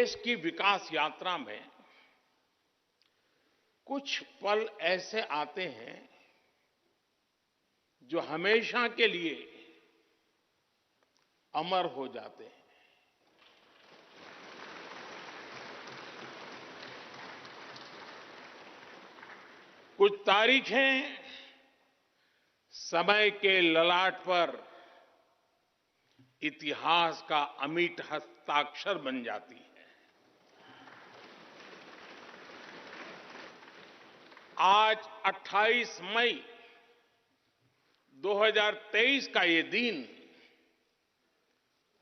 देश की विकास यात्रा में कुछ पल ऐसे आते हैं जो हमेशा के लिए अमर हो जाते हैं। कुछ तारीखें समय के ललाट पर इतिहास का अमिट हस्ताक्षर बन जाती है। आज 28 मई 2023 का ये दिन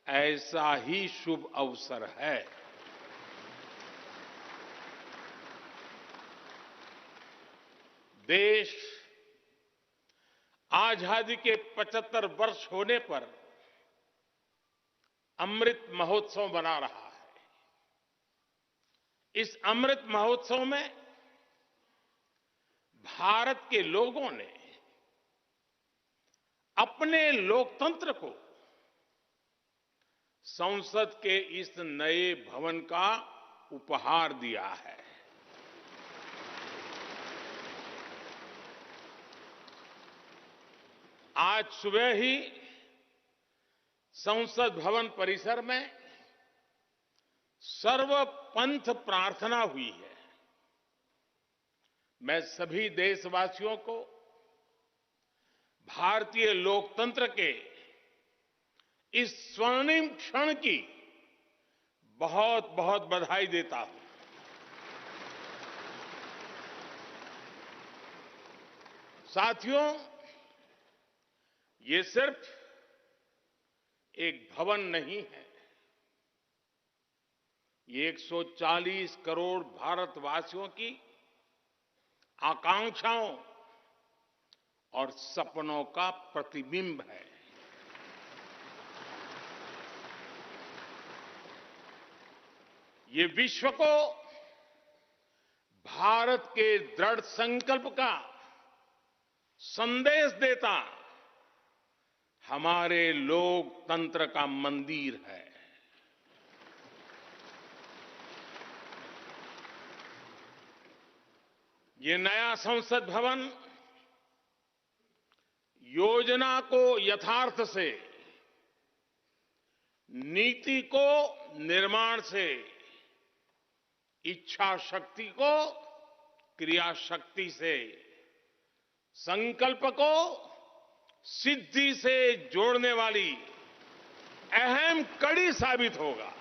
ऐसा ही शुभ अवसर है। देश आजादी के 75 वर्ष होने पर अमृत महोत्सव मना रहा है। इस अमृत महोत्सव में भारत के लोगों ने अपने लोकतंत्र को संसद के इस नए भवन का उपहार दिया है। आज सुबह ही संसद भवन परिसर में सर्वपंथ प्रार्थना हुई है। मैं सभी देशवासियों को भारतीय लोकतंत्र के इस स्वर्णिम क्षण की बहुत बहुत बधाई देता हूं। साथियों, ये सिर्फ एक भवन नहीं है, ये 140 करोड़ भारतवासियों की आकांक्षाओं और सपनों का प्रतिबिंब है। ये विश्व को भारत के दृढ़ संकल्प का संदेश देता हमारे लोकतंत्र का मंदिर है। ये नया संसद भवन योजना को यथार्थ से, नीति को निर्माण से, इच्छा शक्ति को क्रिया शक्ति से, संकल्प को सिद्धि से जोड़ने वाली अहम कड़ी साबित होगा।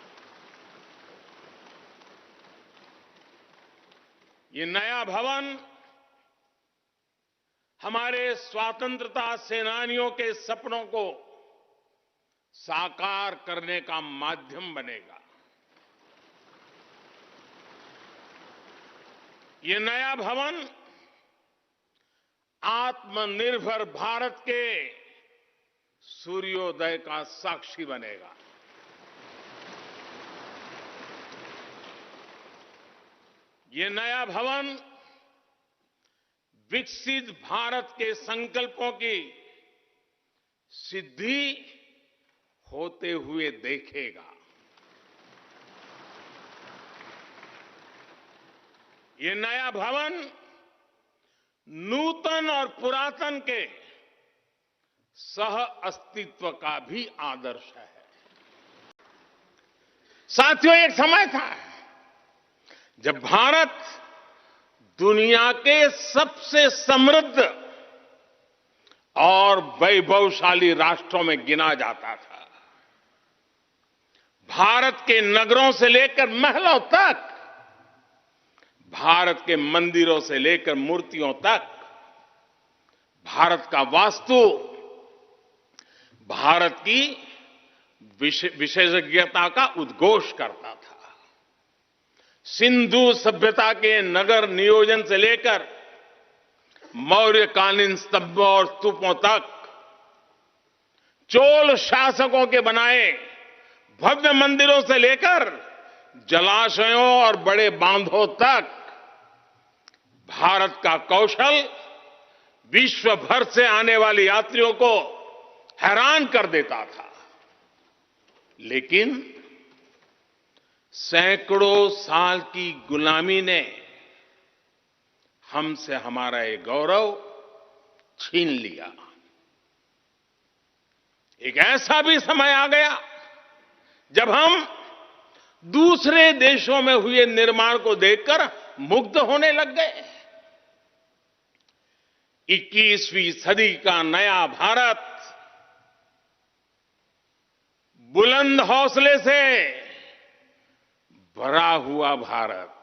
ये नया भवन हमारे स्वतंत्रता सेनानियों के सपनों को साकार करने का माध्यम बनेगा। ये नया भवन आत्मनिर्भर भारत के सूर्योदय का साक्षी बनेगा। ये नया भवन विकसित भारत के संकल्पों की सिद्धि होते हुए देखेगा। ये नया भवन नूतन और पुरातन के सह अस्तित्व का भी आदर्श है। साथियों, एक समय था जब भारत दुनिया के सबसे समृद्ध और वैभवशाली राष्ट्रों में गिना जाता था। भारत के नगरों से लेकर महलों तक, भारत के मंदिरों से लेकर मूर्तियों तक, भारत का वास्तु भारत की विशेषज्ञता का उद्घोष करता था। सिंधु सभ्यता के नगर नियोजन से लेकर मौर्यकालीन स्तंभों और स्तूपों तक, चोल शासकों के बनाए भव्य मंदिरों से लेकर जलाशयों और बड़े बांधों तक, भारत का कौशल विश्व भर से आने वाले यात्रियों को हैरान कर देता था। लेकिन सैकड़ों साल की गुलामी ने हमसे हमारा ये गौरव छीन लिया। एक ऐसा भी समय आ गया जब हम दूसरे देशों में हुए निर्माण को देखकर मुग्ध होने लग गए। 21वीं सदी का नया भारत बुलंद हौसले से भरा हुआ भारत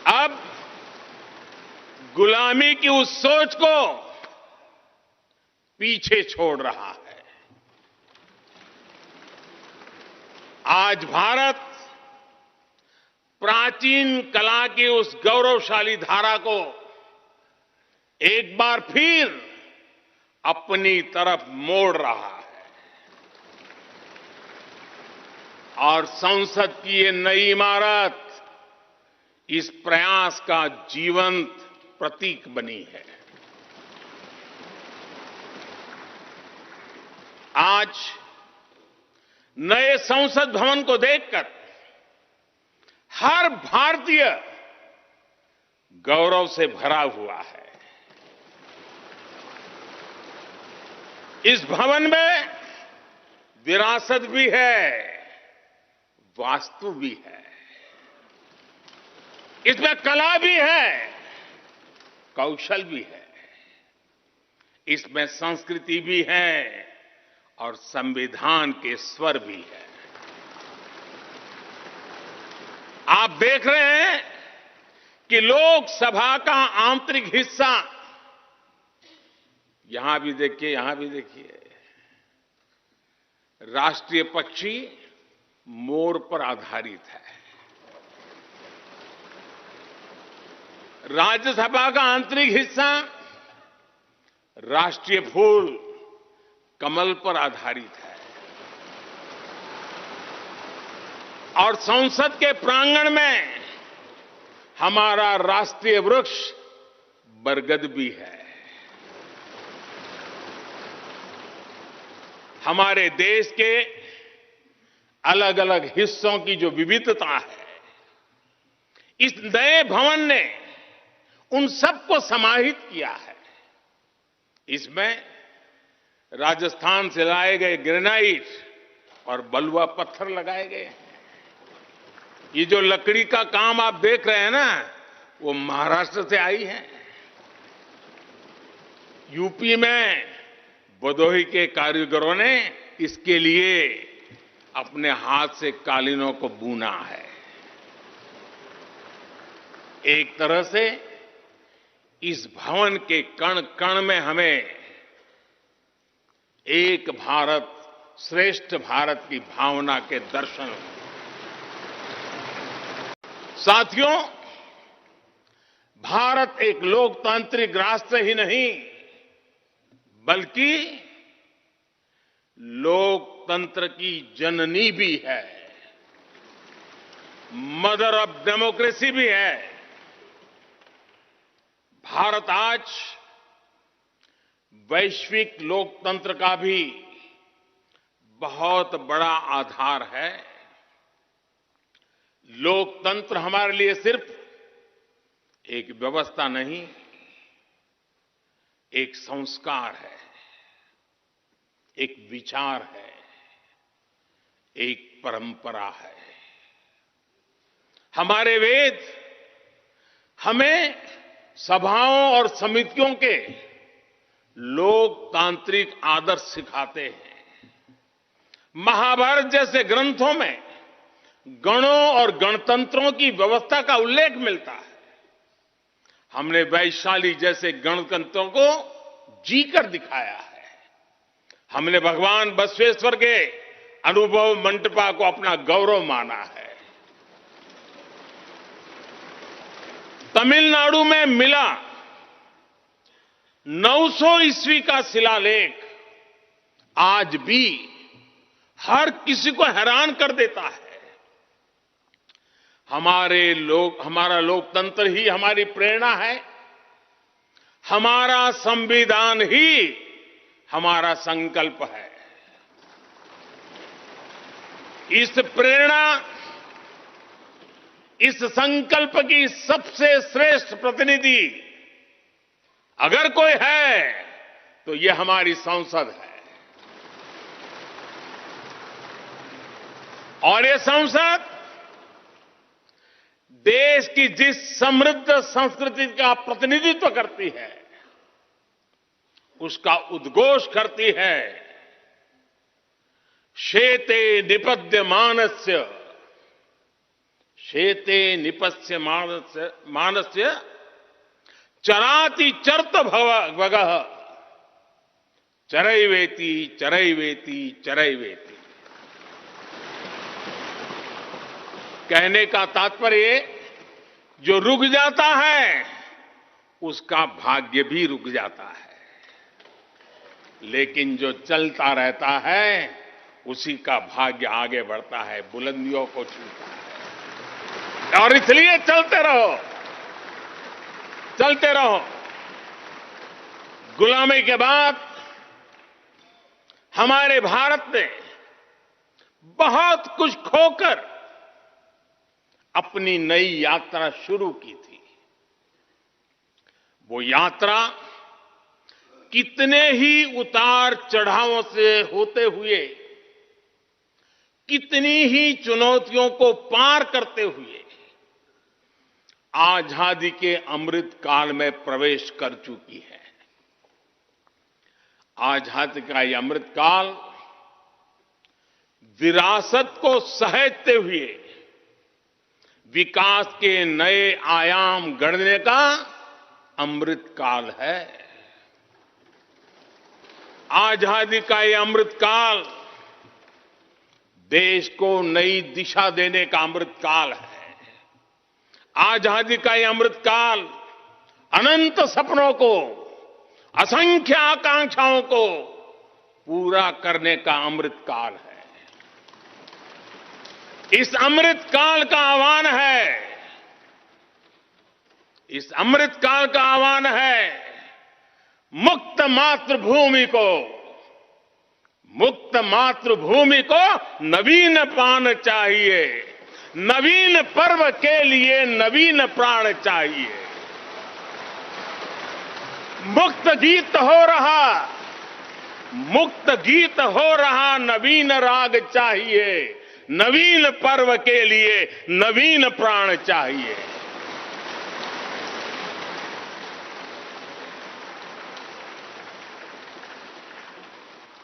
अब गुलामी की उस सोच को पीछे छोड़ रहा है। आज भारत प्राचीन कला की उस गौरवशाली धारा को एक बार फिर अपनी तरफ मोड़ रहा है और संसद की ये नई इमारत इस प्रयास का जीवंत प्रतीक बनी है। आज नए संसद भवन को देखकर हर भारतीय गौरव से भरा हुआ है। इस भवन में विरासत भी है, वास्तु भी है, इसमें कला भी है, कौशल भी है, इसमें संस्कृति भी है और संविधान के स्वर भी है। आप देख रहे हैं कि लोकसभा का आंतरिक हिस्सा, यहां भी देखिए, यहां भी देखिए, राष्ट्रीय पक्षी मोर पर आधारित है। राज्यसभा का आंतरिक हिस्सा राष्ट्रीय फूल कमल पर आधारित है और संसद के प्रांगण में हमारा राष्ट्रीय वृक्ष बरगद भी है। हमारे देश के अलग अलग हिस्सों की जो विविधता है, इस नए भवन ने उन सबको समाहित किया है। इसमें राजस्थान से लाए गए ग्रेनाइट और बलुआ पत्थर लगाए गए हैं। ये जो लकड़ी का काम आप देख रहे हैं ना, वो महाराष्ट्र से आई है। यूपी में भदोही के कारीगरों ने इसके लिए अपने हाथ से कालीनों को बुना है। एक तरह से इस भवन के कण कण में हमें एक भारत श्रेष्ठ भारत की भावना के दर्शन। साथियों, भारत एक लोकतांत्रिक राष्ट्र ही नहीं बल्कि लोकतंत्र की जननी भी है, मदर ऑफ डेमोक्रेसी भी है। भारत आज वैश्विक लोकतंत्र का भी बहुत बड़ा आधार है। लोकतंत्र हमारे लिए सिर्फ एक व्यवस्था नहीं, एक संस्कार है, एक विचार है, एक परंपरा है। हमारे वेद हमें सभाओं और समितियों के लोकतांत्रिक आदर्श सिखाते हैं। महाभारत जैसे ग्रंथों में गणों और गणतंत्रों की व्यवस्था का उल्लेख मिलता है। हमने वैशाली जैसे गणतंत्रों को जीकर दिखाया है। हमने भगवान बसवेश्वर के अनुभव मंटपा को अपना गौरव माना है। तमिलनाडु में मिला 900 ईस्वी का शिलालेख आज भी हर किसी को हैरान कर देता है। हमारा लोकतंत्र ही हमारी प्रेरणा है। हमारा संविधान ही हमारा संकल्प है। इस प्रेरणा, इस संकल्प की सबसे श्रेष्ठ प्रतिनिधि अगर कोई है तो ये हमारी संसद है। और ये संसद देश की जिस समृद्ध संस्कृति का प्रतिनिधित्व करती है, उसका उद्घोष करती है। शेते निपद्यमानस्य, शेते निपस्य मानस्य चराति चर्त भगः, चरैवेति चरैवेति चरैवेति। कहने का तात्पर्य, जो रुक जाता है उसका भाग्य भी रुक जाता है, लेकिन जो चलता रहता है उसी का भाग्य आगे बढ़ता है, बुलंदियों को छूता है। और इसलिए चलते रहो, चलते रहो। गुलामी के बाद हमारे भारत ने बहुत कुछ खोकर अपनी नई यात्रा शुरू की थी। वो यात्रा कितने ही उतार चढ़ावों से होते हुए, कितनी ही चुनौतियों को पार करते हुए आजादी के अमृत काल में प्रवेश कर चुकी है। आजादी का ये अमृत काल विरासत को सहेजते हुए विकास के नए आयाम गढ़ने का अमृत काल है। आजादी का ये अमृत काल देश को नई दिशा देने का अमृत काल है। आजादी का ये अमृत काल अनंत सपनों को, असंख्य आकांक्षाओं को पूरा करने का अमृत काल है। इस अमृत काल का आह्वान है, इस अमृत काल का आह्वान है मुक्त मातृभूमि को, मुक्त मातृभूमि को नवीन प्राण चाहिए, नवीन पर्व के लिए नवीन प्राण चाहिए। मुक्त गीत हो रहा, मुक्त गीत हो रहा नवीन राग चाहिए, नवीन पर्व के लिए नवीन प्राण चाहिए।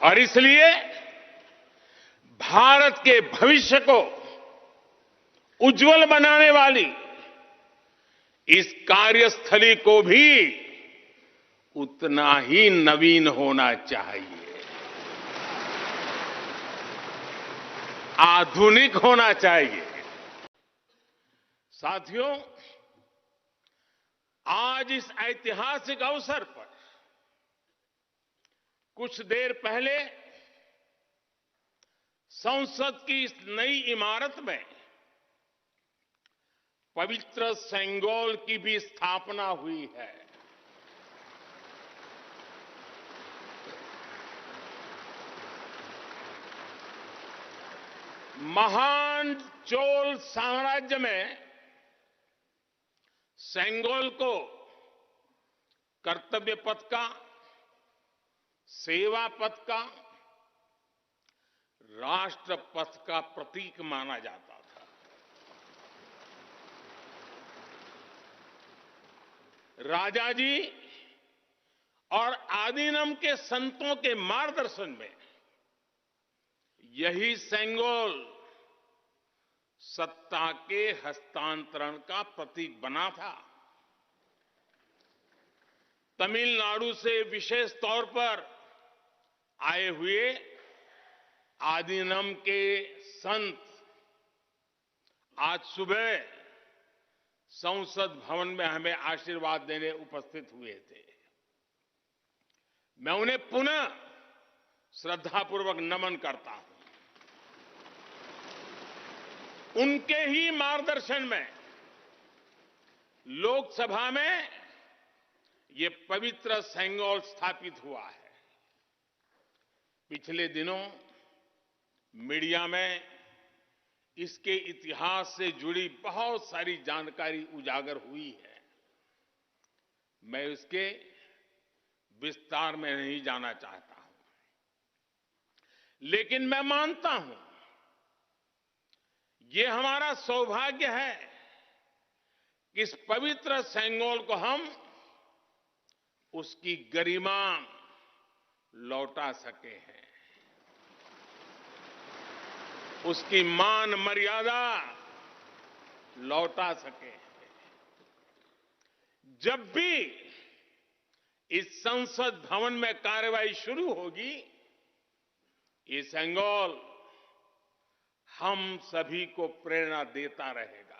और इसलिए भारत के भविष्य को उज्जवल बनाने वाली इस कार्यस्थली को भी उतना ही नवीन होना चाहिए, आधुनिक होना चाहिए। साथियों, आज इस ऐतिहासिक अवसर पर कुछ देर पहले संसद की इस नई इमारत में पवित्र सेंगोल की भी स्थापना हुई है। महान चोल साम्राज्य में सेंगोल को कर्तव्य पथ का, सेवा पथ का, राष्ट्र पथ का प्रतीक माना जाता था। राजा जी और आदीनम के संतों के मार्गदर्शन में यही सेंगोल सत्ता के हस्तांतरण का प्रतीक बना था। तमिलनाडु से विशेष तौर पर आए हुए आदीनम के संत आज सुबह संसद भवन में हमें आशीर्वाद देने उपस्थित हुए थे। मैं उन्हें पुनः श्रद्धापूर्वक नमन करता हूं। उनके ही मार्गदर्शन में लोकसभा में ये पवित्र सेंगोल स्थापित हुआ है। पिछले दिनों मीडिया में इसके इतिहास से जुड़ी बहुत सारी जानकारी उजागर हुई है। मैं इसके विस्तार में नहीं जाना चाहता हूं, लेकिन मैं मानता हूं ये हमारा सौभाग्य है कि इस पवित्र सेंगोल को हम उसकी गरिमा लौटा सके हैं, उसकी मान मर्यादा लौटा सके हैं। जब भी इस संसद भवन में कार्यवाही शुरू होगी, ये सेंगोल हम सभी को प्रेरणा देता रहेगा।